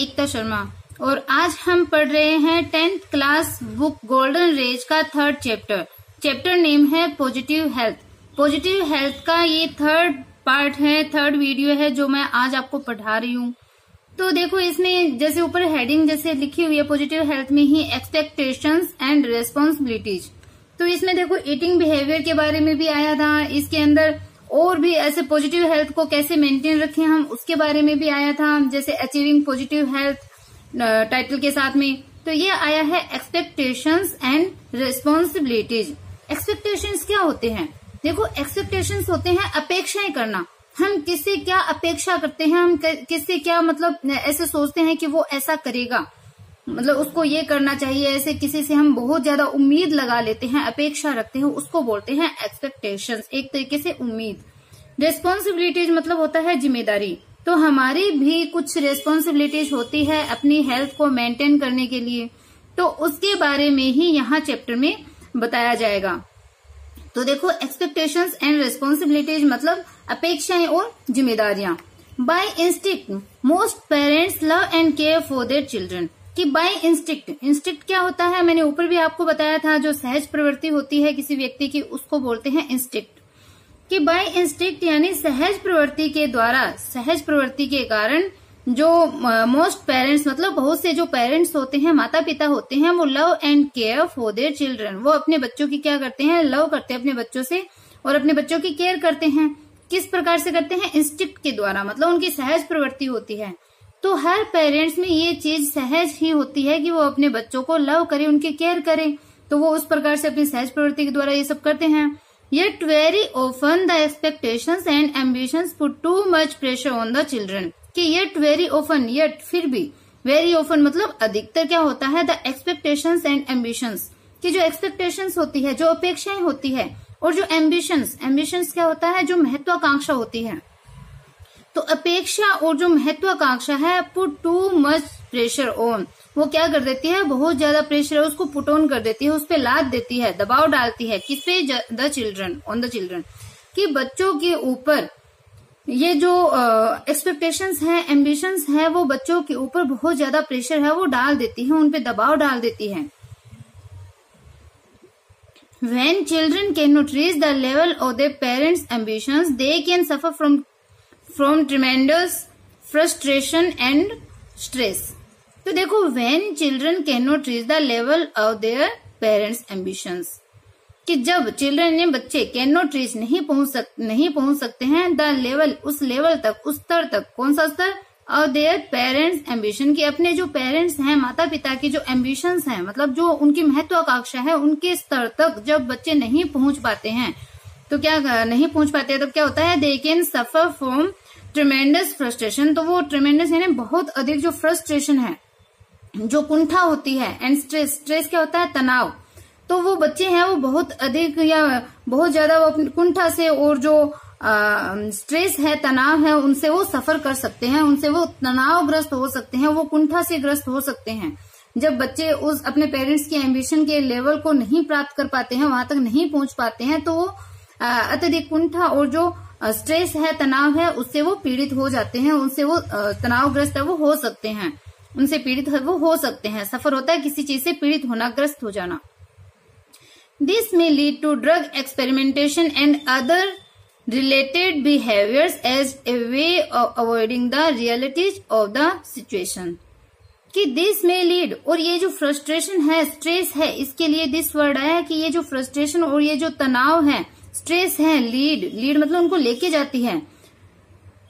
एकता शर्मा और आज हम पढ़ रहे हैं 10th class book golden raise का 3rd चैप्टर। चैप्टर नेम है पॉजिटिव हेल्थ। पॉजिटिव हेल्थ का ये 3rd पार्ट है, 3rd वीडियो है जो मैं आज आपको पढ़ा रही हूँ। तो देखो इसमें जैसे ऊपर हेडिंग जैसे लिखी हुई है पॉजिटिव हेल्थ में ही एक्सपेक्टेशंस एंड रेस्पॉन्सिबिलिटीज। तो इसमें देखो ईटिंग बिहेवियर के बारे में भी आया था, इसके अंदर और भी ऐसे पॉजिटिव हेल्थ को कैसे मेंटेन रखें हम उसके बारे में भी आया था, जैसे अचीविंग पॉजिटिव हेल्थ टाइटल के साथ में। तो ये आया है एक्सपेक्टेशंस एंड रेस्पॉन्सिबिलिटीज। एक्सपेक्टेशंस क्या होते हैं? देखो एक्सपेक्टेशंस होते हैं अपेक्षाएं करना। हम किससे क्या अपेक्षा करते हैं, हम किससे क्या मतलब ऐसे सोचते हैं कि वो ऐसा करेगा, मतलब उसको ये करना चाहिए, ऐसे किसी से हम बहुत ज्यादा उम्मीद लगा लेते हैं, अपेक्षा रखते हैं, उसको बोलते हैं एक्सपेक्टेशंस, एक तरीके से उम्मीद। रेस्पॉन्सिबिलिटीज मतलब होता है जिम्मेदारी। तो हमारी भी कुछ रेस्पॉन्सिबिलिटीज होती है अपनी हेल्थ को मेंटेन करने के लिए, तो उसके बारे में ही यहाँ चैप्टर में बताया जाएगा। तो देखो एक्सपेक्टेशंस एंड रेस्पॉन्सिबिलिटीज मतलब अपेक्षाएं और जिम्मेदारियां। By instinct most parents love and care for their children. कि बाय इंस्टिक्ट क्या होता है, मैंने ऊपर भी आपको बताया था, जो सहज प्रवृत्ति होती है किसी व्यक्ति की उसको बोलते हैं इंस्टिक्ट। कि बाय इंस्टिक्ट यानी सहज प्रवृत्ति के द्वारा, सहज प्रवृत्ति के कारण जो मोस्ट पेरेंट्स मतलब बहुत से जो पेरेंट्स होते हैं, माता पिता होते हैं, वो love and care for their children, वो अपने बच्चों की क्या करते हैं, लव करते हैं अपने बच्चों से और अपने बच्चों की केयर करते हैं। किस प्रकार से करते हैं? इंस्टिक्ट के द्वारा, मतलब उनकी सहज प्रवृत्ति होती है। तो हर पेरेंट्स में ये चीज सहज ही होती है कि वो अपने बच्चों को लव करे, उनकी केयर करे, तो वो उस प्रकार से अपनी सहज प्रवृत्ति के द्वारा ये सब करते हैं। Yet very often the expectations and ambitions put too much pressure on the children। कि yet very often, yet फिर भी, very often मतलब अधिकतर क्या होता है, the expectations and ambitions, कि जो expectations होती है, जो अपेक्षाएं होती है, और जो ambitions क्या होता है, जो महत्वाकांक्षा होती है। तो अपेक्षा और जो महत्वाकांक्षा है put too much pressure on, वो क्या कर देती है, बहुत ज्यादा प्रेशर है उसको पुट ऑन कर देती है, उस पे लाद देती है, दबाव डालती है। किस पे? The children, on the children, कि बच्चों के ऊपर ये जो एक्सपेक्टेशंस है, एम्बिशंस है, वो बच्चों के ऊपर बहुत ज्यादा प्रेशर है वो डाल देती है, उन पे दबाव डाल देती है। When children cannot reach the level of their parents' ambitions, they can suffer from tremendous frustration and stress। तो देखो when children cannot reach the level of their parents' ambitions, कि जब चिल्ड्रन ने बच्चे cannot reach नहीं पहुंच सकते हैं the level, उस लेवल तक, उस स्तर तक, कौन सा स्तर? of their parents' ambition, कि अपने जो पेरेंट्स हैं, माता पिता की जो एम्बिशंस हैं, मतलब जो उनकी महत्वाकांक्षा है, उनके स्तर तक जब बच्चे नहीं पहुंच पाते हैं, तो क्या नहीं पहुंच पाते हैं, तब क्या होता है, they can suffer from tremendous frustration। तो वो tremendous यानी बहुत अधिक जो फ्रस्ट्रेशन है, जो कुंठा होती है, एंड स्ट्रेस क्या होता है, तनाव। तो वो बच्चे हैं वो बहुत अधिक या बहुत ज्यादा वो कुंठा से और जो स्ट्रेस है, तनाव है, उनसे वो सफर कर सकते हैं, उनसे वो तनावग्रस्त हो सकते हैं, वो कुंठा से ग्रस्त हो सकते हैं। जब बच्चे उस अपने पेरेंट्स की एम्बिशन के लेवल को नहीं प्राप्त कर पाते हैं, वहां तक नहीं पहुंच पाते हैं, तो वो अत्यधिक कुंठा और जो स्ट्रेस है, तनाव है, उससे वो पीड़ित हो जाते हैं, उनसे वो तनावग्रस्त है वो हो सकते हैं, उनसे पीड़ित वो हो सकते हैं। सफर होता है किसी चीज से पीड़ित होना, ग्रस्त हो जाना। This may lead to drug experimentation and other related behaviours as a way of avoiding the realities of the situation. कि दिस में लीड, और ये जो फ्रस्ट्रेशन है, स्ट्रेस है, इसके लिए दिस वर्ड आया कि ये जो फ्रस्ट्रेशन और ये जो तनाव है, स्ट्रेस है, लीड मतलब उनको लेके जाती है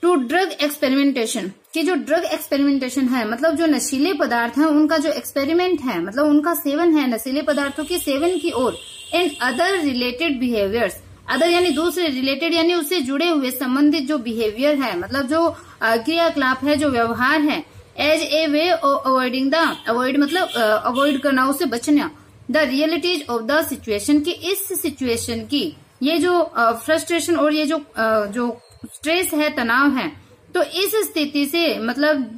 टू ड्रग एक्सपेरिमेंटेशन। कि जो ड्रग एक्सपेरिमेंटेशन है मतलब जो नशीले पदार्थ हैं उनका जो एक्सपेरिमेंट है, मतलब उनका सेवन है, नशीले पदार्थों के सेवन की ओर, and other related behaviours, other यानी दूसरे, रिलेटेड यानी उससे जुड़े हुए संबंधित जो बिहेवियर है, मतलब जो क्रियाकलाप है, जो व्यवहार है, as a way of avoiding the, avoid मतलब अवॉइड करना, उससे बचना, the realities of the situation, की इस सिचुएशन की ये जो फ्रस्ट्रेशन और ये जो स्ट्रेस है, तनाव है, तो इस स्थिति से मतलब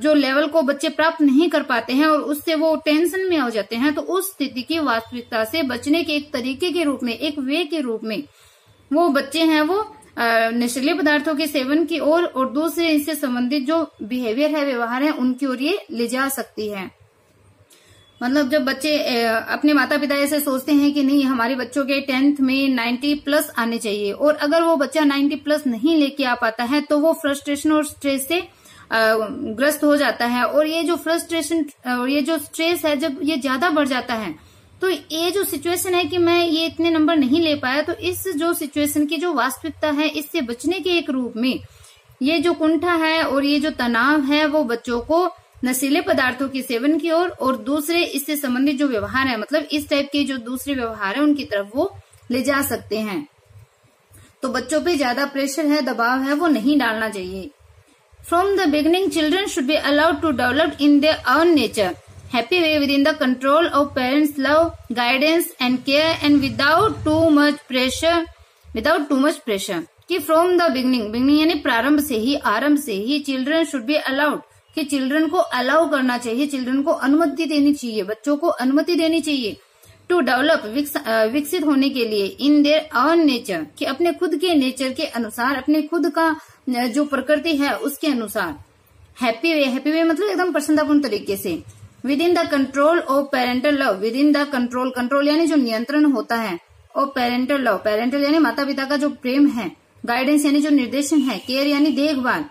जो लेवल को बच्चे प्राप्त नहीं कर पाते हैं और उससे वो टेंशन में हो जाते हैं, तो उस स्थिति की वास्तविकता से बचने के एक तरीके के रूप में, एक वे के रूप में वो बच्चे हैं वो नशीले पदार्थों के सेवन की ओर और दूसरे इससे संबंधित जो बिहेवियर है, व्यवहार है, उनकी ओर ये ले जा सकती है। मतलब जब बच्चे अपने माता पिता ऐसे सोचते हैं कि नहीं हमारे बच्चों के 10th में 90+ आने चाहिए, और अगर वो बच्चा 90+ नहीं लेके आ पाता है तो वो फ्रस्ट्रेशन और स्ट्रेस से ग्रस्त हो जाता है। और ये जो फ्रस्ट्रेशन और ये जो स्ट्रेस है, जब ये ज्यादा बढ़ जाता है तो ये जो सिचुएशन है कि मैं ये इतने नंबर नहीं ले पाया, तो इस जो सिचुएशन की जो वास्तविकता है, इससे बचने के एक रूप में ये जो कुंठा है और ये जो तनाव है वो बच्चों को नशीले पदार्थों के सेवन की ओर और दूसरे इससे संबंधित जो व्यवहार है, मतलब इस टाइप के जो दूसरे व्यवहार है उनकी तरफ वो ले जा सकते हैं। तो बच्चों पे ज्यादा प्रेशर है, दबाव है, वो नहीं डालना चाहिए। From the beginning children should be allowed to develop in their own nature happy way within the control of parents' love, guidance and care and without too much pressure कि from the beginning यानी प्रारंभ से ही, आरंभ से ही children should be allowed कि children को allow करना चाहिए, चिल्ड्रन को अनुमति देनी चाहिए, बच्चों को अनुमति देनी चाहिए टू डेवलप विकसित होने के लिए इन देयर ओन नेचर कि अपने खुद के नेचर के अनुसार, अपने खुद का जो प्रकृति है उसके अनुसार। हैप्पी वे मतलब एकदम प्रसन्नतापूर्ण तरीके से। With in the control of parental love, with in the control यानी जो नियंत्रण होता है, और पेरेंटल लव, पेरेंटल यानी माता पिता का जो प्रेम है, गाइडेंस यानी जो निर्देशन है, केयर यानी देखभाल,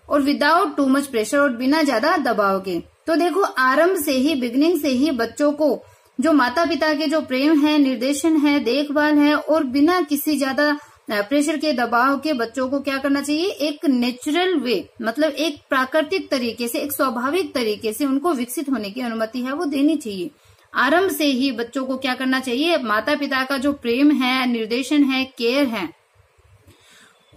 और विदाउट टू मच प्रेशर और बिना ज्यादा दबाव के। तो देखो आरंभ से ही, बिगिनिंग से ही बच्चों को जो माता पिता के जो प्रेम है, निर्देशन है, देखभाल है, और बिना किसी ज्यादा प्रेशर के, दबाव के बच्चों को क्या करना चाहिए, एक नेचुरल वे मतलब एक प्राकृतिक तरीके से, एक स्वाभाविक तरीके से उनको विकसित होने की अनुमति है वो देनी चाहिए। आरंभ से ही बच्चों को क्या करना चाहिए, माता पिता का जो प्रेम है, निर्देशन है, केयर है,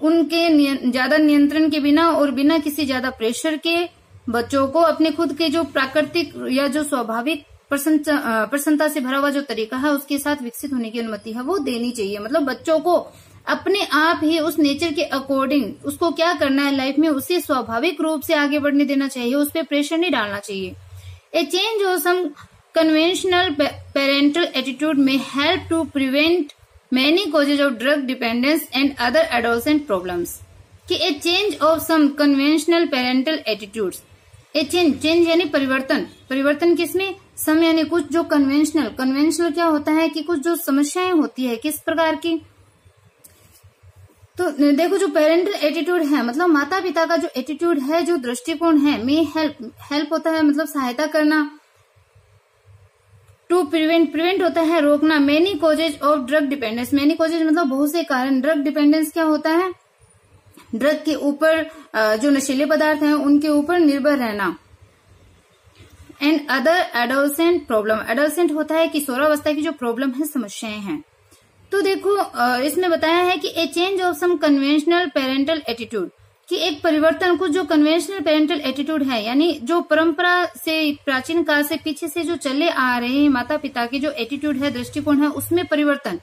उनके ज्यादा नियंत्रण के बिना और बिना किसी ज्यादा प्रेशर के बच्चों को अपने खुद के जो प्राकृतिक या जो स्वाभाविक प्रसन्नता से भरा हुआ जो तरीका है उसके साथ विकसित होने की अनुमति है वो देनी चाहिए। मतलब बच्चों को अपने आप ही उस नेचर के अकॉर्डिंग उसको क्या करना है लाइफ में, उसे स्वाभाविक रूप से आगे बढ़ने देना चाहिए, उस पर प्रेशर नहीं डालना चाहिए। A change of some conventional parental attitude may help to prevent many causes of drug dependence and other adolescent problems कि a change of some conventional parental attitudes, a change यानी परिवर्तन किसमें, सम यानी कुछ, जो कन्वेंशनल क्या होता है कि कुछ जो समस्याएं होती है किस प्रकार की। तो देखो जो पेरेंटल एटीट्यूड है मतलब माता पिता का जो एटीट्यूड है, जो दृष्टिकोण है, में हेल्प होता है मतलब सहायता करना, टू प्रिवेंट होता है रोकना, many causes of drug dependence, many causes मतलब बहुत से कारण, ड्रग डिपेंडेंस क्या होता है, ड्रग के ऊपर जो नशीले पदार्थ हैं उनके ऊपर निर्भर रहना, and other adolescent problem, adolescent होता है किशोरावस्था की जो प्रॉब्लम है, समस्याएं हैं। तो देखो इसमें बताया है कि a change of some conventional parental attitude कि एक परिवर्तन, कुछ जो कन्वेंशनल पेरेंटल एटीट्यूड है यानी जो परंपरा से, प्राचीन काल से पीछे से जो चले आ रहे हैं माता पिता के जो एटीट्यूड है, दृष्टिकोण है, उसमें परिवर्तन।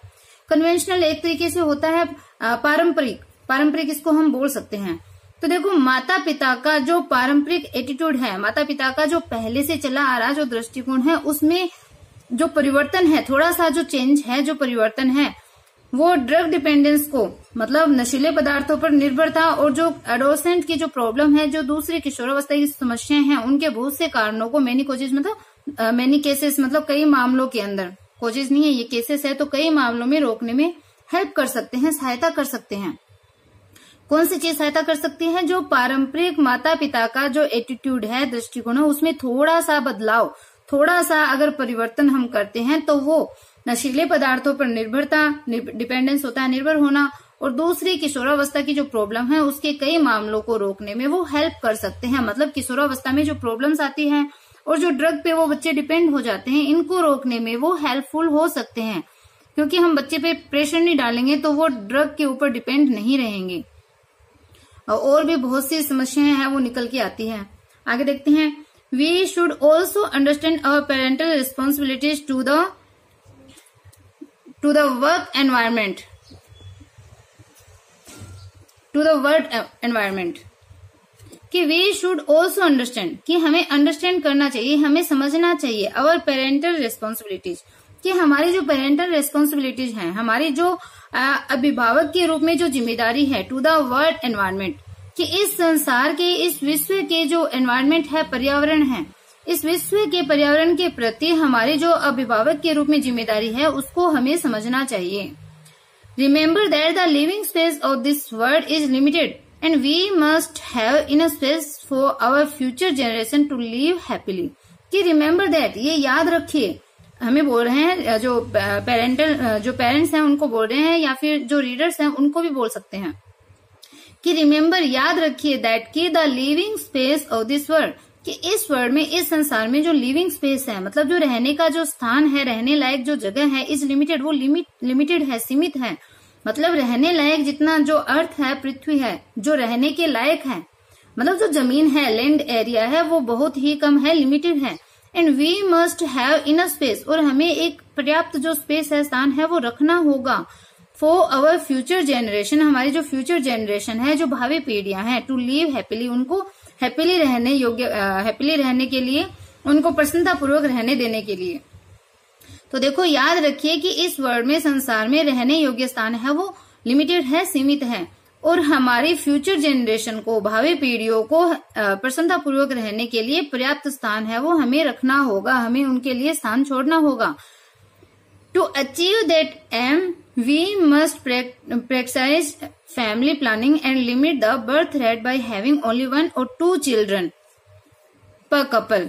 कन्वेंशनल एक तरीके से होता है पारंपरिक इसको हम बोल सकते हैं। तो देखो माता पिता का जो पारंपरिक एटीट्यूड है, माता पिता का जो पहले से चला आ रहा जो दृष्टिकोण है, उसमें जो परिवर्तन है, थोड़ा सा जो चेंज है, जो परिवर्तन है, वो ड्रग डिपेंडेंस को मतलब नशीले पदार्थों पर निर्भरता और जो एडोलसेंट की जो प्रॉब्लम है, जो दूसरी किशोरावस्था की समस्याएं हैं, उनके बहुत से कारणों को, मेनी कोजेज मतलब मेनी केसेस मतलब कई मामलों के अंदर, कोजेज नहीं है ये केसेस है, तो कई मामलों में रोकने में हेल्प कर सकते हैं, सहायता कर सकते हैं। कौन सी चीज सहायता कर सकती है, जो पारंपरिक माता पिता का जो एटीट्यूड है, दृष्टिकोण है, उसमें थोड़ा सा बदलाव, थोड़ा सा अगर परिवर्तन हम करते हैं तो वो नशीले पदार्थों पर निर्भरता, डिपेंडेंस होता है निर्भर होना, और दूसरी किशोरावस्था की जो प्रॉब्लम है उसके कई मामलों को रोकने में वो हेल्प कर सकते हैं। मतलब किशोरावस्था में जो प्रॉब्लम्स आती हैं और जो ड्रग पे वो बच्चे डिपेंड हो जाते हैं, इनको रोकने में वो हेल्पफुल हो सकते हैं, क्योंकि हम बच्चे पे प्रेशर नहीं डालेंगे तो वो ड्रग के ऊपर डिपेंड नहीं रहेंगे। और भी बहुत सी समस्याएं हैं वो निकल के आती है। आगे देखते हैं। We should also understand our parental responsibilities to the work environment, कि वी शुड ऑल्सो अंडरस्टैंड कि हमें अंडरस्टैंड करना चाहिए, हमें समझना चाहिए अवर पेरेंटल रिस्पॉन्सिबिलिटीज कि हमारी जो पेरेंटल रेस्पॉन्सिबिलिटीज हैं, हमारी जो अभिभावक के रूप में जो जिम्मेदारी है टू द वर्ल्ड एनवायरमेंट, कि इस संसार के, इस विश्व के जो एनवायरमेंट है, पर्यावरण है, इस विश्व के पर्यावरण के प्रति हमारी जो अभिभावक के रूप में जिम्मेदारी है उसको हमें समझना चाहिए। Remember that the living space of this world is limited and we must have enough space for our future generation to live happily. कि रिमेम्बर दैट, ये याद रखिए, हमें बोल रहे हैं, जो पेरेंट्स हैं उनको बोल रहे हैं, या फिर जो रीडर्स हैं उनको भी बोल सकते हैं कि रिमेम्बर, याद रखिए, दैट कि the living space of this world, कि इस वर्ल्ड में, इस संसार में जो लिविंग स्पेस है, मतलब जो रहने का जो स्थान है, रहने लायक जो जगह है, इज लिमिटेड, वो लिमिटेड है, सीमित है। मतलब रहने लायक जितना जो अर्थ है, पृथ्वी है, जो रहने के लायक है, मतलब जो जमीन है, लैंड एरिया है, वो बहुत ही कम है, लिमिटेड है। And we must have enough space, और हमें एक पर्याप्त जो स्पेस है, स्थान है, वो रखना होगा फॉर अवर फ्यूचर जनरेशन, हमारी जो फ्यूचर जनरेशन है, जो भावी पीढ़ियां हैं, टू लिव हैप्पीली, उनको हैप्पीली रहने योग्य, हैप्पीली रहने के लिए, उनको प्रसन्नता पूर्वक रहने देने के लिए। तो देखो, याद रखिए कि इस वर्ल्ड में, संसार में रहने योग्य स्थान है वो लिमिटेड है, सीमित है, और हमारी फ्यूचर जनरेशन को, भावी पीढ़ियों को प्रसन्नता पूर्वक रहने के लिए पर्याप्त स्थान है वो हमें रखना होगा, हमें उनके लिए स्थान छोड़ना होगा। To achieve that aim we must practice family planning and limit the birth rate by having only 1 or 2 children per couple।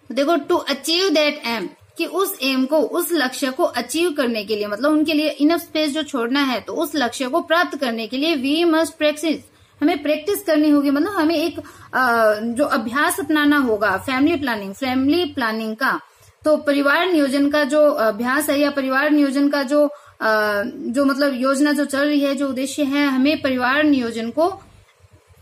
देखो, टू अचीव दैट एम, कि उस एम को, उस लक्ष्य को अचीव करने के लिए, मतलब उनके लिए इनफ स्पेस जो छोड़ना है, तो उस लक्ष्य को प्राप्त करने के लिए वी मस्ट प्रैक्टिस, हमें प्रैक्टिस करनी होगी, मतलब हमें एक जो अभ्यास अपनाना होगा, फैमिली प्लानिंग का। तो परिवार नियोजन का जो अभ्यास है, या परिवार नियोजन का जो मतलब योजना जो चल रही है, जो उद्देश्य है, हमें परिवार नियोजन को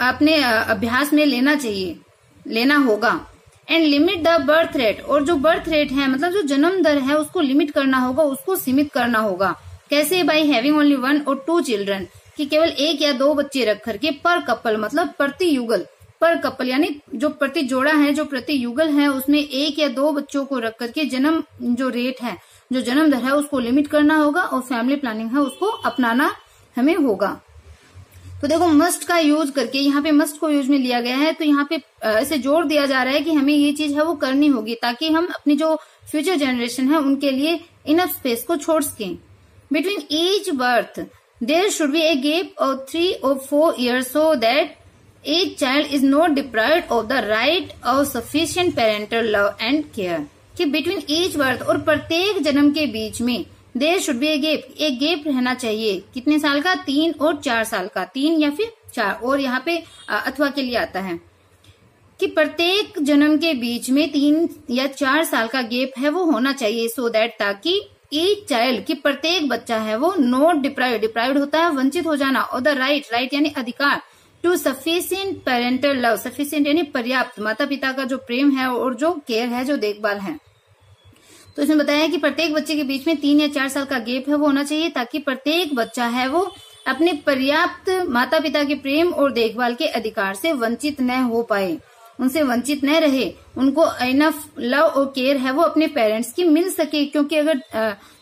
अपने अभ्यास में लेना होगा। And limit the birth rate, और जो बर्थ रेट है, मतलब जो जन्म दर है, उसको लिमिट करना होगा, उसको सीमित करना होगा। कैसे? By having only 1 or 2 children, कि केवल 1 या 2 बच्चे रख करके, पर कपल, मतलब प्रति युगल, पर कपल यानी जो प्रति जोड़ा है, जो प्रति युगल है, उसमें 1 या 2 बच्चों को रख करके जन्म जो रेट है, जो जन्म दर है, उसको लिमिट करना होगा, और फैमिली प्लानिंग है उसको अपनाना हमें होगा। तो देखो, मस्ट का यूज करके, यहाँ पे मस्ट को यूज में लिया गया है, तो यहाँ पे ऐसे जोर दिया जा रहा है कि हमें ये चीज है वो करनी होगी, ताकि हम अपनी जो फ्यूचर जनरेशन है उनके लिए इनफ स्पेस को छोड़ सकें। Between each birth there should be a gap of 3 or 4 years so that each child is not deprived of the right of sufficient parental love and care। कि between each birth, और प्रत्येक जन्म के बीच में, there should be a gap, एक gap रहना चाहिए। कितने साल का? 3 और 4 साल का, 3 या फिर 4, और यहाँ पे अथवा के लिए आता है कि प्रत्येक जन्म के बीच में 3 या 4 साल का गैप है वो होना चाहिए, सो दैट, ताकि ईच चाइल्ड, की प्रत्येक बच्चा है वो नॉट डिप्राइव्ड होता है वंचित हो जाना, और द राइट यानी अधिकार, to sufficient parental love, sufficient यानी पर्याप्त माता पिता का जो प्रेम है और जो केयर है, जो देखभाल है। तो इसमें बताया कि प्रत्येक बच्चे के बीच में 3 या 4 साल का गैप है वो होना चाहिए, ताकि प्रत्येक बच्चा है वो अपने पर्याप्त माता पिता के प्रेम और देखभाल के अधिकार से वंचित न हो पाए, उनसे वंचित न रहे, उनको इनफ लव और केयर है वो अपने पेरेंट्स की मिल सके। क्योंकि अगर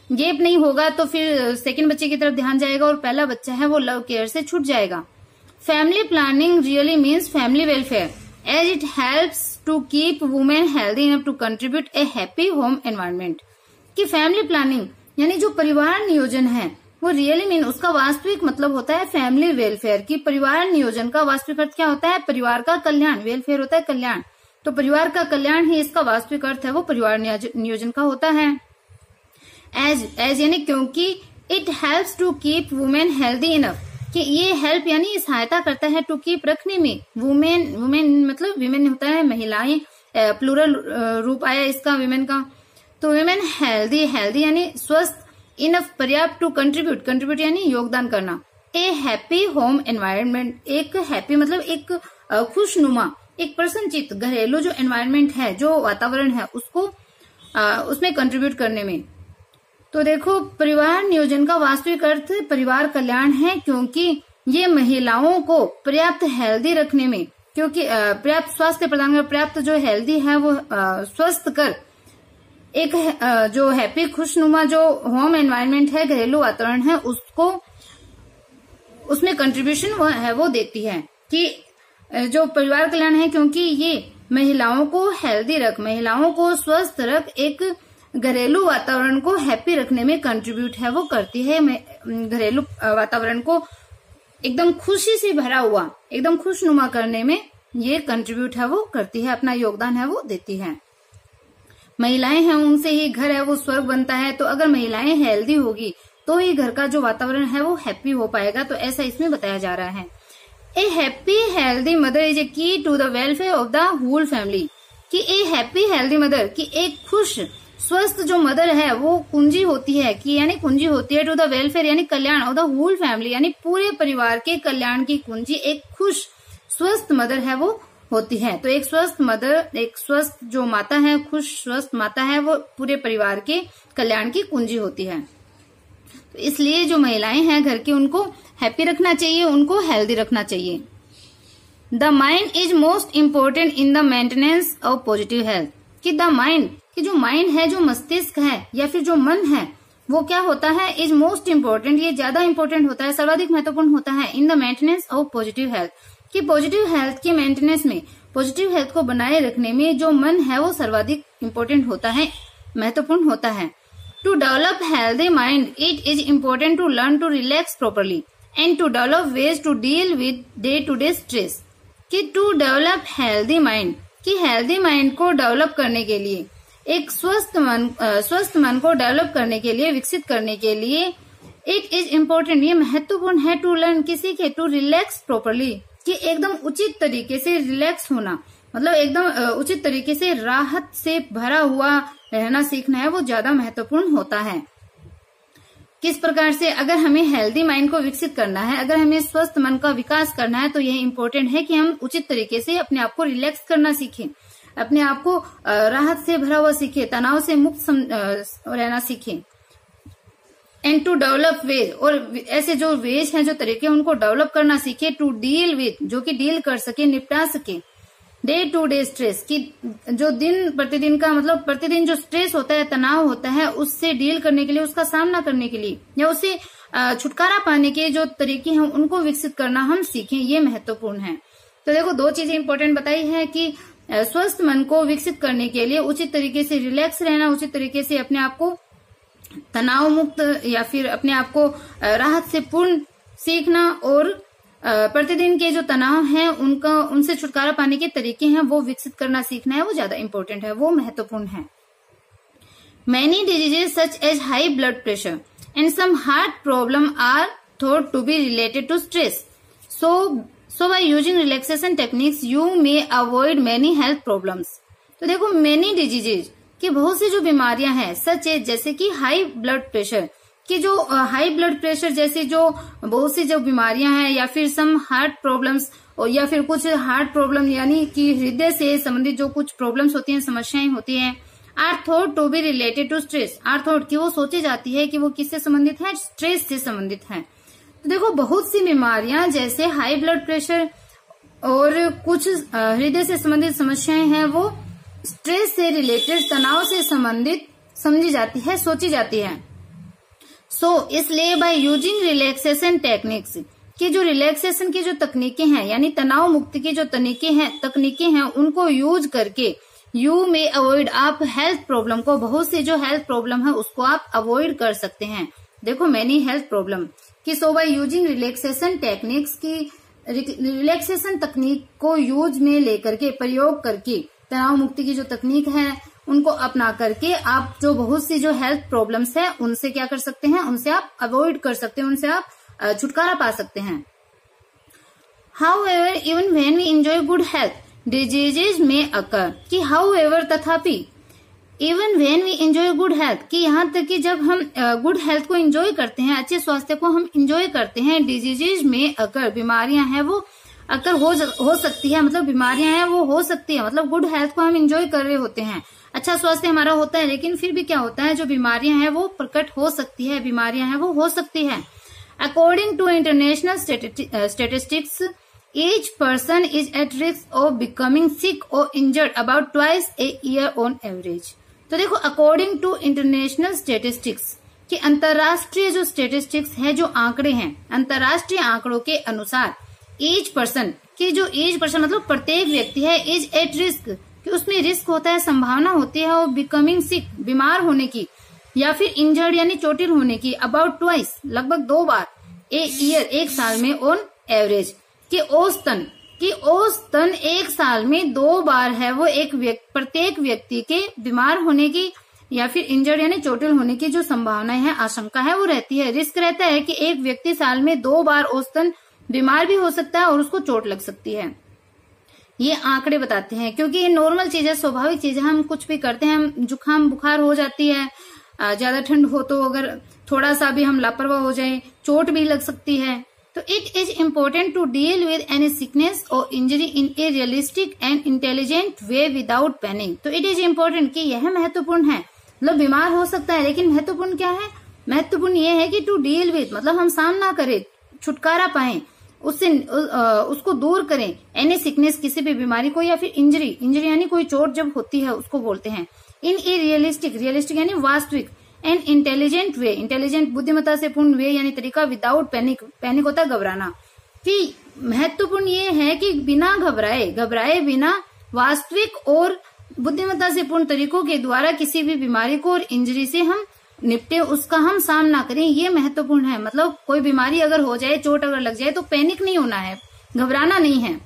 गैप नहीं होगा तो फिर सेकंड बच्चे की तरफ ध्यान जाएगा, और पहला बच्चा है वो लव केयर से छूट जाएगा। Family planning really means family welfare, as it helps to keep women healthy enough to contribute a happy home environment। कि फैमिली प्लानिंग यानी जो परिवार नियोजन है वो रियली मीन, उसका वास्तविक मतलब होता है फैमिली वेलफेयर। की परिवार नियोजन का वास्तविक अर्थ क्या होता है? परिवार का कल्याण। वेलफेयर होता है कल्याण, तो परिवार का कल्याण ही इसका वास्तविक अर्थ है वो परिवार नियोजन का होता है। एज यानी क्योंकि it helps to keep women healthy enough, कि ये हेल्प यानी सहायता करता है टू कीप रखने में। वुमेन मतलब विमेन होता है महिलाएं, प्लूरल रूप आया इसका विमेन का। तो विमेन हेल्दी यानी स्वस्थ, इनफ पर्याप्त, टू कंट्रीब्यूट यानी योगदान करना। ए हैप्पी होम एनवायरनमेंट, एक हैप्पी मतलब एक खुशनुमा, एक प्रसन्नचित्त घरेलू जो एनवायरनमेंट है, जो वातावरण है, उसको उसमें कंट्रीब्यूट करने में। तो देखो, परिवार नियोजन का वास्तविक अर्थ परिवार कल्याण है, क्योंकि ये महिलाओं को पर्याप्त हेल्दी रखने में, क्योंकि पर्याप्त स्वास्थ्य प्रदान कर, पर्याप्त जो हेल्दी है वो स्वस्थ कर एक जो हैप्पी खुशनुमा जो होम एनवायरनमेंट है, घरेलू वातावरण है, उसको उसमें कंट्रीब्यूशन वो देती है कि जो परिवार कल्याण है, क्योंकि ये महिलाओं को हेल्दी रख, महिलाओं को स्वस्थ रख, एक घरेलू वातावरण को हैप्पी रखने में कंट्रीब्यूट है वो करती है। घरेलू वातावरण को एकदम खुशी से भरा हुआ, एकदम खुशनुमा करने में ये कंट्रीब्यूट है वो करती है, अपना योगदान है वो देती है। महिलाएं हैं उनसे ही घर है वो स्वर्ग बनता है, तो अगर महिलाएं हेल्दी होगी तो ही घर का जो वातावरण है वो हैप्पी हो पाएगा। तो ऐसा इसमें बताया जा रहा है। A happy healthy mother is a key to the welfare of the whole family, कि ए हैप्पी हेल्दी मदर, कि एक खुश स्वस्थ जो मदर है वो कुंजी होती है, कि यानी कुंजी होती है टू द वेलफेयर यानी कल्याण, ऑफ द होल फैमिली यानी पूरे परिवार के कल्याण की कुंजी एक खुश स्वस्थ मदर है वो होती है। तो एक स्वस्थ मदर, एक स्वस्थ जो माता है, खुश स्वस्थ माता है, वो पूरे परिवार के कल्याण की कुंजी होती है। तो इसलिए जो महिलाएं हैं घर की, उनको हैप्पी रखना चाहिए, उनको हेल्दी रखना चाहिए। The mind is most important in the maintenance of positive health, कि द माइंड, कि जो माइंड है, जो मस्तिष्क है या फिर जो मन है, वो क्या होता है, इज मोस्ट इम्पोर्टेंट, ये ज्यादा इम्पोर्टेंट होता है, सर्वाधिक महत्वपूर्ण होता है in the maintenance of positive health, कि पॉजिटिव हेल्थ के मेंटेनेंस में, पॉजिटिव हेल्थ को बनाए रखने में जो मन है वो सर्वाधिक इम्पोर्टेंट होता है, महत्वपूर्ण होता है। To develop healthy mind it is important to learn to relax properly and to develop ways to deal with day to day stress, कि टू डेवलप हेल्दी माइंड, कि हेल्दी माइंड को डेवलप करने के लिए, एक स्वस्थ मन को डेवलप करने के लिए, विकसित करने के लिए, इट इज इम्पोर्टेंट, ये महत्वपूर्ण है, टू लर्न, किसी के, टू रिलैक्स प्रॉपरली, कि एकदम उचित तरीके से रिलैक्स होना, मतलब एकदम उचित तरीके से राहत से भरा हुआ रहना सीखना है वो ज्यादा महत्वपूर्ण होता है। किस प्रकार से, अगर हमें हेल्दी माइंड को विकसित करना है, अगर हमें स्वस्थ मन का विकास करना है, तो यह इम्पोर्टेंट है कि हम उचित तरीके से अपने आप को रिलैक्स करना सीखें, अपने आप को राहत से भरा हुआ सीखें, तनाव से मुक्त रहना सीखें। एंड टू डेवलप वेज, और ऐसे जो वेज हैं, जो तरीके, उनको डेवलप करना सीखे। टू डील विद, जो कि डील कर सके, निपटा सके। डे टू डे स्ट्रेस, कि जो दिन प्रतिदिन का, मतलब प्रतिदिन जो स्ट्रेस होता है, तनाव होता है, उससे डील करने के लिए, उसका सामना करने के लिए, या उससे छुटकारा पाने के जो तरीके हैं उनको विकसित करना हम सीखें, ये महत्वपूर्ण है। तो देखो, दो चीजें इंपॉर्टेंट बताई है कि स्वस्थ मन को विकसित करने के लिए उचित तरीके से रिलैक्स रहना, उचित तरीके से अपने आप को तनाव मुक्त या फिर अपने आप को राहत से पूर्ण सीखना, और प्रतिदिन के जो तनाव हैं उनसे छुटकारा पाने के तरीके हैं वो विकसित करना सीखना है, वो ज्यादा इंपॉर्टेंट है, वो महत्वपूर्ण है। Many diseases such as high blood pressure and some heart problem are thought to be related to stress, so by using relaxation techniques you may avoid many health problems. तो देखो, मैनी डिजीजेज कि बहुत सी जो बीमारियां हैं, सच है, जैसे कि हाई ब्लड प्रेशर, कि जो हाई ब्लड प्रेशर जैसी जो बहुत सी जो बीमारियां हैं, या फिर सम हार्ट प्रॉब्लम्स, और या फिर कुछ हार्ट प्रॉब्लम यानी कि हृदय से संबंधित जो कुछ प्रॉब्लम्स होती हैं, समस्याएं होती हैं, are thought to be related to stress, are thought कि वो सोची जाती है कि वो किससे संबंधित है, स्ट्रेस से संबंधित है। तो देखो, बहुत सी बीमारियां जैसे हाई ब्लड प्रेशर और कुछ हृदय से संबंधित समस्याएं हैं, वो स्ट्रेस से रिलेटेड, तनाव से संबंधित समझी जाती है, सोची जाती है। इसलिए बाय यूजिंग रिलैक्सेशन टेक्निक्स, कि जो रिलैक्सेशन की जो तकनीकें हैं, यानी तनाव मुक्ति की जो तकनीकें हैं, उनको यूज करके यू में अवॉइड, आप हेल्थ प्रॉब्लम को, बहुत से जो हेल्थ प्रॉब्लम है उसको आप अवॉइड कर सकते हैं। देखो, मैनी हेल्थ प्रॉब्लम कि सो बाय यूजिंग रिलैक्सेशन टेक्निक्स, की रिलैक्सेशन तकनीक को यूज में लेकर के, प्रयोग करके, तनाव मुक्ति की जो तकनीक है उनको अपना करके आप जो बहुत सी जो हेल्थ प्रॉब्लम्स है उनसे क्या कर सकते हैं, उनसे आप अवॉइड कर सकते हैं, उनसे आप छुटकारा पा सकते हैं। However even when we enjoy good health diseases may occur, कि हाउएवर, तथापि, even when we enjoy good health, कि यहाँ तक कि जब हम गुड हेल्थ को एंजॉय करते हैं, अच्छे स्वास्थ्य को हम एंजॉय करते हैं, डिजीजेज में अकर, बीमारियां हैं वो अकर हो सकती है, मतलब बीमारियां हैं वो हो सकती है, मतलब गुड हेल्थ को हम एंजॉय कर रहे होते हैं, अच्छा स्वास्थ्य हमारा होता है, लेकिन फिर भी क्या होता है, जो बीमारियां हैं वो प्रकट हो सकती है, बीमारियां हैं वो हो सकती है। According to international statistics, each person is at risk of becoming sick और injured about twice a year on average. तो देखो अकॉर्डिंग टू इंटरनेशनल स्टेटिस्टिक्स, कि अंतरराष्ट्रीय जो स्टेटिस्टिक्स है, जो आंकड़े हैं, अंतरराष्ट्रीय आंकड़ों के अनुसार ईच पर्सन, की जो ईच पर्सन मतलब प्रत्येक व्यक्ति है, इज एट रिस्क, कि उसमें रिस्क होता है, संभावना होती है और बिकमिंग सिक, बीमार होने की, या फिर इंजर्ड यानी चोटिल होने की, अबाउट ट्वाइस, लगभग 2 बार, ए ईयर, एक साल में, ऑन एवरेज, कि औसतन एक साल में 2 बार है वो प्रत्येक व्यक्ति के बीमार होने की या फिर इंजर्ड यानी चोटिल होने की जो संभावना है, आशंका है, वो रहती है। रिस्क रहता है कि एक व्यक्ति साल में 2 बार औसतन बीमार भी हो सकता है और उसको चोट लग सकती है। ये आंकड़े बताते हैं, क्योंकि ये नॉर्मल चीज है, स्वाभाविक चीज है। हम कुछ भी करते हैं, हम जुकाम बुखार हो जाती है, ज्यादा ठंड हो तो अगर थोड़ा सा भी हम लापरवाह हो जाए, चोट भी लग सकती है। तो it is important to deal with any sickness और injury in a realistic and intelligent way without panic. तो इट इज इम्पोर्टेंट, कि यह महत्वपूर्ण है, मतलब बीमार हो सकता है, लेकिन महत्वपूर्ण क्या है? महत्वपूर्ण ये है कि टू डील विद मतलब हम सामना करें, छुटकारा पाएं, उससे उसको दूर करें, एनी सिकनेस किसी भी बीमारी को, या फिर इंजरी यानी कोई चोट जब होती है उसको बोलते हैं, इन ए रियलिस्टिक यानी वास्तविक, एंड इंटेलिजेंट वे, इंटेलिजेंट बुद्धिमत्ता से पूर्ण वे यानी तरीका, विदाउट पैनिक होता है घबराना। कि महत्वपूर्ण ये है कि बिना घबराए बिना वास्तविक और बुद्धिमत्ता से पूर्ण तरीकों के द्वारा किसी भी बीमारी को और इंजरी से हम निपटे, उसका हम सामना करें, ये महत्वपूर्ण है। मतलब कोई बीमारी अगर हो जाए, चोट अगर लग जाए तो पैनिक नहीं होना है, घबराना नहीं है,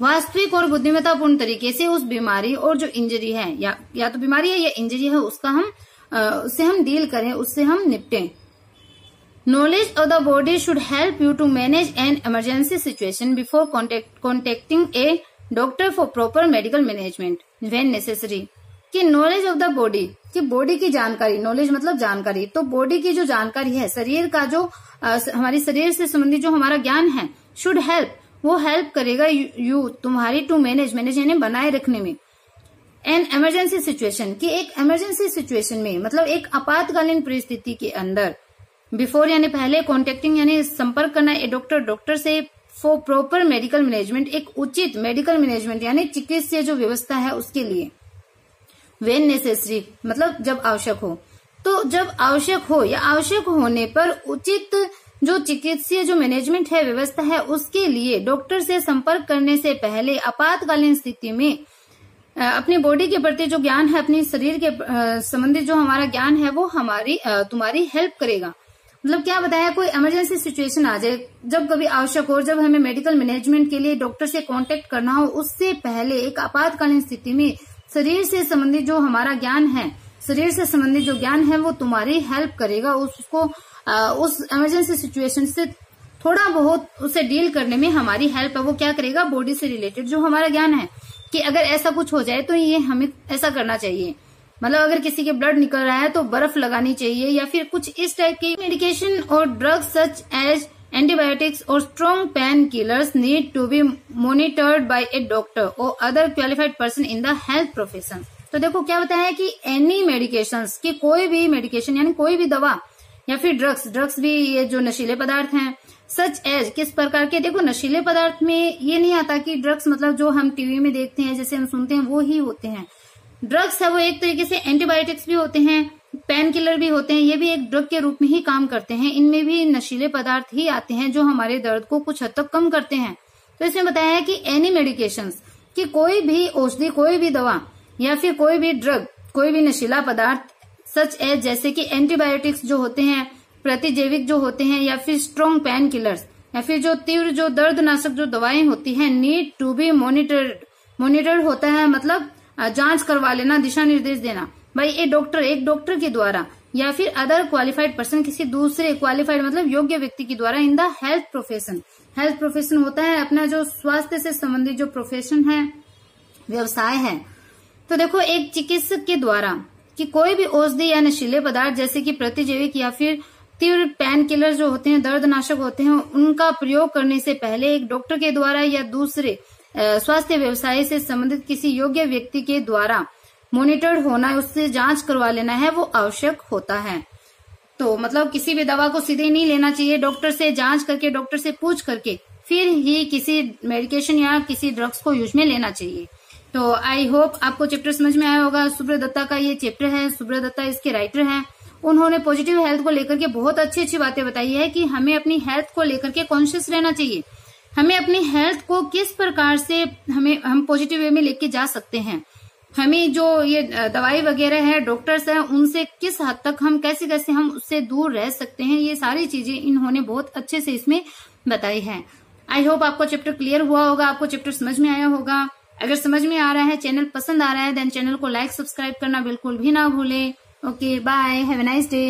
वास्तविक और बुद्धिमत्तापूर्ण तरीके से उस बीमारी और जो इंजरी है, या तो बीमारी है या इंजरी है, उससे हम डील करें, उससे हम निपटें। Knowledge of the body should help you to manage an emergency situation before contacting a doctor for proper medical management when necessary. कि नॉलेज ऑफ द बॉडी, कि बॉडी की जानकारी, नॉलेज मतलब जानकारी, तो बॉडी की जो जानकारी है, शरीर का जो हमारी शरीर से संबंधित जो हमारा ज्ञान है, शुड हेल्प, वो हेल्प करेगा यू तुम्हारी, टू मैनेज यानी बनाए रखने में, एन इमरजेंसी सिचुएशन, कि एक इमरजेंसी सिचुएशन में मतलब एक आपातकालीन परिस्थिति के अंदर, बिफोर यानी पहले, कॉन्टेक्टिंग यानी संपर्क करना ए डॉक्टर से, फॉर प्रॉपर मेडिकल मैनेजमेंट, एक उचित मेडिकल मैनेजमेंट यानी चिकित्सीय जो व्यवस्था है उसके लिए, व्हेन नेसेसरी मतलब जब आवश्यक हो। तो जब आवश्यक हो या आवश्यक होने पर उचित जो चिकित्सीय जो मैनेजमेंट है, व्यवस्था है, उसके लिए डॉक्टर से संपर्क करने से पहले आपातकालीन स्थिति में अपनी बॉडी के प्रति जो ज्ञान है, अपनी शरीर के संबंधित जो हमारा ज्ञान है, वो तुम्हारी हेल्प करेगा। मतलब क्या बताया, कोई इमरजेंसी सिचुएशन आ जाए, जब कभी आवश्यक हो, जब हमें मेडिकल मैनेजमेंट के लिए डॉक्टर से कांटेक्ट करना हो, उससे पहले एक आपातकालीन स्थिति में शरीर से संबंधित जो हमारा ज्ञान है, शरीर से संबंधित जो ज्ञान है, वो तुम्हारी हेल्प करेगा उसको उस इमरजेंसी सिचुएशन से थोड़ा बहुत उसे डील करने में हमारी हेल्प है। वो क्या करेगा, बॉडी से रिलेटेड जो हमारा ज्ञान है, कि अगर ऐसा कुछ हो जाए तो ये हमें ऐसा करना चाहिए, मतलब अगर किसी के ब्लड निकल रहा है तो बर्फ लगानी चाहिए, या फिर कुछ इस टाइप की मेडिकेशन और ड्रग्स सच एज एंटीबायोटिक्स और strong pain killers need to be monitored by a doctor और other qualified person in the health profession. तो देखो क्या बताया है कि एनी मेडिकेशंस, की कोई भी मेडिकेशन यानी कोई भी दवा या फिर ड्रग्स भी ये जो नशीले पदार्थ हैं, सच एज किस प्रकार के, देखो नशीले पदार्थ में ये नहीं आता कि ड्रग्स मतलब जो हम टीवी में देखते हैं, जैसे हम सुनते हैं, वो ही होते हैं। ड्रग्स है वो एक तरीके से एंटीबायोटिक्स भी होते हैं, पेन किलर भी होते हैं, ये भी एक ड्रग के रूप में ही काम करते हैं। इनमें भी नशीले पदार्थ ही आते हैं जो हमारे दर्द को कुछ हद तक कम करते हैं। तो इसमें बताया है कि एनी मेडिकेशंस, कि कोई भी औषधि, कोई भी दवा या फिर कोई भी ड्रग, कोई भी नशीला पदार्थ, सच एज जैसे कि एंटीबायोटिक्स जो होते हैं, प्रतिजैविक जो होते हैं, या फिर स्ट्रॉन्ग पेन किलर्स, या फिर जो तीव्र जो दर्दनाशक जो दवाएं होती हैं, नीड टू बी मॉनिटर्ड होता है, मतलब जांच करवा लेना, दिशा निर्देश देना भाई एक डॉक्टर के द्वारा, या फिर अदर क्वालिफाइड पर्सन, किसी दूसरे क्वालिफाइड मतलब योग्य व्यक्ति के द्वारा, इन the health profession. Health profession होता है अपना जो स्वास्थ्य से संबंधित जो प्रोफेशन है, व्यवसाय है। तो देखो एक चिकित्सक के द्वारा, कि कोई भी औषधि या नशीले पदार्थ जैसे कि प्रतिजैविक या फिर तीव्र पेन किलर जो होते हैं, दर्दनाशक होते हैं, उनका प्रयोग करने से पहले एक डॉक्टर के द्वारा या दूसरे स्वास्थ्य व्यवसाय से संबंधित किसी योग्य व्यक्ति के द्वारा मॉनिटर्ड होना, उससे जांच करवा लेना है, वो आवश्यक होता है। तो मतलब किसी भी दवा को सीधे नहीं लेना चाहिए, डॉक्टर से जांच करके, डॉक्टर से पूछ करके फिर ही किसी मेडिकेशन या किसी ड्रग्स को यूज में लेना चाहिए। तो आई होप आपको चैप्टर समझ में आया होगा। सुब्रत दत्ता का ये चैप्टर है, सुब्रत दत्ता इसके राइटर हैं। उन्होंने पॉजिटिव हेल्थ को लेकर के बहुत अच्छी बातें बताई है कि हमें अपनी हेल्थ को लेकर के कॉन्शियस रहना चाहिए। हमें अपनी हेल्थ को किस प्रकार से हम पॉजिटिव वे में लेके जा सकते हैं। हमें जो ये दवाई वगैरह है, डॉक्टर्स हैं, उनसे किस हद तक हम कैसे हम उससे दूर रह सकते हैं, ये सारी चीजें इन्होंने बहुत अच्छे से इसमें बताई है। आई होप आपको चैप्टर क्लियर हुआ होगा, आपको चैप्टर समझ में आया होगा। अगर समझ में आ रहा है, चैनल पसंद आ रहा है, देन चैनल को लाइक सब्सक्राइब करना बिल्कुल भी ना भूले। Okay, bye, have a nice day.